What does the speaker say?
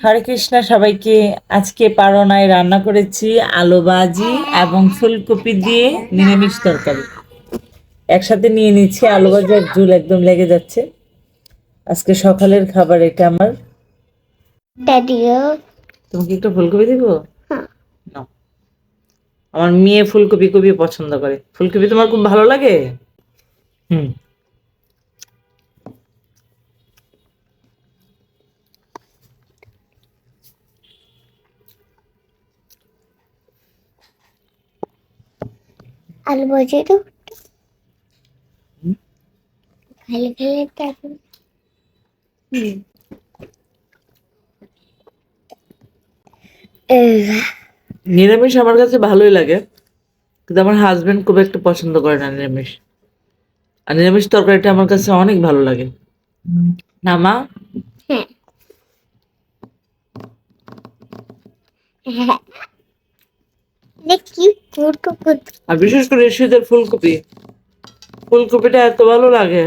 হরে কৃষ্ণ সবাইকে। আজকে পারনায় রান্না করেছি আলু ভাজি এবং ফুলকপি দিয়ে নিরামিষ তরকারি একসাথে নিয়ে নিচ্ছি। আলু ভাজার ঝোল একদম লেগে যাচ্ছে। আজকে সকালের খাবার এটা আমার। দাদিও তোমাকে একটু ফুলকপি দিব? হ্যাঁ। নাও। আমার মেয়ে ফুলকপি খুবই পছন্দ করে। ফুলকপি তোমার খুব ভালো লাগে? হুম। আলু ভাজি তো হুম। খালি খালি তারপর নিরামিষ আমার কাছে ভালোই লাগে, কিন্তু আমার হাজবেন্ড খুব একটা পছন্দ করে না নিরামিষ। আর নিরামিষ তরকারিটা আমার কাছে অনেক ভালো লাগে, না মা? হ্যাঁ হ্যাঁ দেখি ফুলকপি আর বিশেষ করে শীতের ফুলকপি, ফুলকপিটা এত ভালো লাগে।